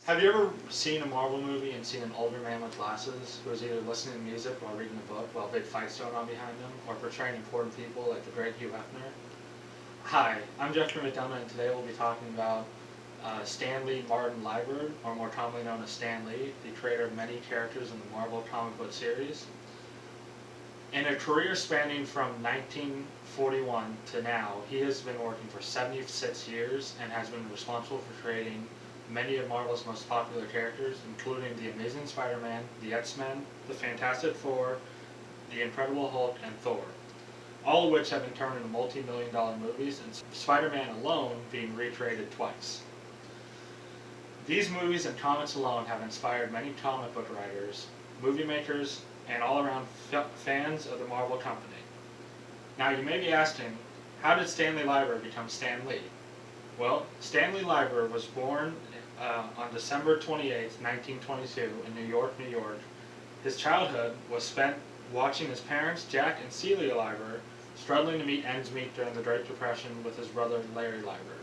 Have you ever seen a Marvel movie and seen an older man with glasses who is either listening to music while reading a book while a big fight's going on behind them, or portraying important people like the great Hugh Hefner? Hi, I'm Jeffrey McDonough, and today we'll be talking about Stanley Martin Lieber, or more commonly known as Stan Lee, the creator of many characters in the Marvel comic book series. In a career spanning from 1941 to now, he has been working for 76 years and has been responsible for creating many of Marvel's most popular characters, including The Amazing Spider-Man, the X-Men, the Fantastic Four, the Incredible Hulk, and Thor, all of which have been turned into multi-million-dollar movies, and Spider-Man alone being recreated twice. These movies and comics alone have inspired many comic book writers, movie makers, and all-around fans of the Marvel Company. Now you may be asking, how did Stanley Lieber become Stan Lee? Well, Stanley Lieber was born on December 28, 1922 in New York, New York. His childhood was spent watching his parents, Jack and Celia Lieber, struggling to meet ends meet during the Great Depression with his brother Larry Lieber.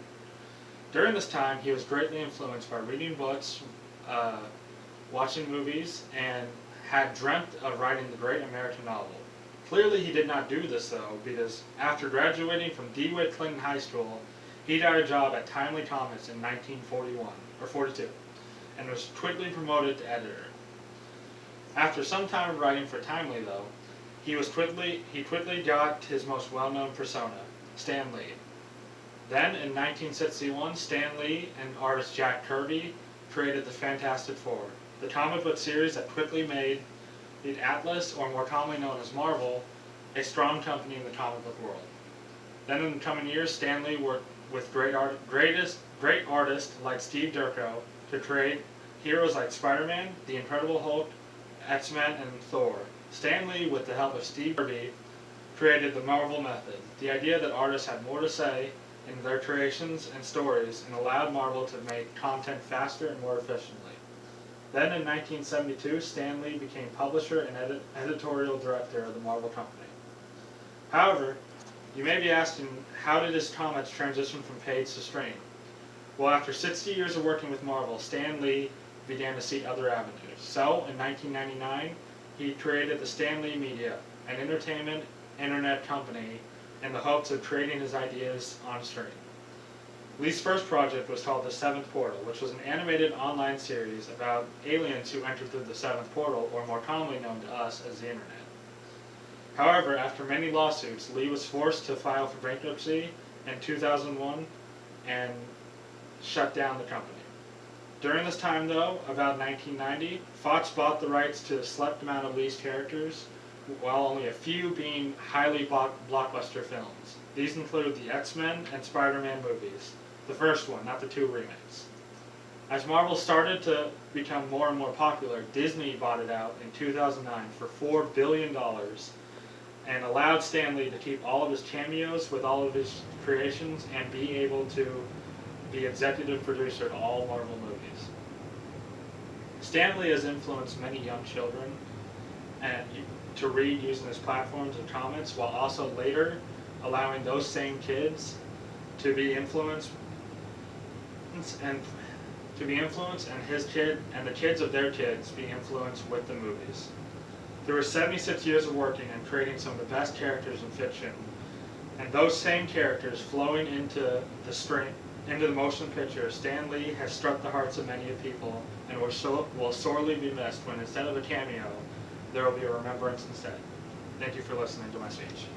During this time, he was greatly influenced by reading books, watching movies, and had dreamt of writing the great American novel. Clearly he did not do this though, because after graduating from DeWitt Clinton High School, he got a job at Timely Comics in 1941, or 42, and was quickly promoted to editor. After some time of writing for Timely though, he quickly got his most well-known persona, Stan Lee. Then in 1961, Stan Lee and artist Jack Kirby created the Fantastic Four, the comic book series that quickly made the Atlas, or more commonly known as Marvel, a strong company in the comic book world. Then in the coming years, Stan Lee worked with great artists like Steve Ditko to create heroes like Spider-Man, the Incredible Hulk, X-Men, and Thor. Stan Lee, with the help of Steve Kirby, created the Marvel Method, the idea that artists had more to say in their creations and stories, and allowed Marvel to make content faster and more efficiently. Then in 1972, Stan Lee became publisher and editorial director of the Marvel Company. However, you may be asking, how did his comics transition from page to screen? Well, after 60 years of working with Marvel, Stan Lee began to seek other avenues. So, in 1999, he created the Stan Lee Media, an entertainment internet company, in the hopes of creating his ideas on screen. Lee's first project was called The Seventh Portal, which was an animated online series about aliens who entered through the Seventh Portal, or more commonly known to us as the Internet. However, after many lawsuits, Lee was forced to file for bankruptcy in 2001 and shut down the company. During this time though, about 1990, Fox bought the rights to a select amount of Lee's characters, while only a few being highly blockbuster films. These include the X-Men and Spider-Man movies, the first one, not the two remakes. As Marvel started to become more and more popular, Disney bought it out in 2009 for $4 billion and allowed Stan Lee to keep all of his cameos with all of his creations and be able to be executive producer to all Marvel movies. Stan Lee has influenced many young children to read using his platforms and comments, while also later allowing those same kids to be influenced and his kid and the kids of their kids be influenced with the movies. There were 76 years of working and creating some of the best characters in fiction, and those same characters flowing into the motion picture. Stan Lee has struck the hearts of many people and will sorely be missed when instead of a cameo, there will be a remembrance instead. Thank you for listening to my speech.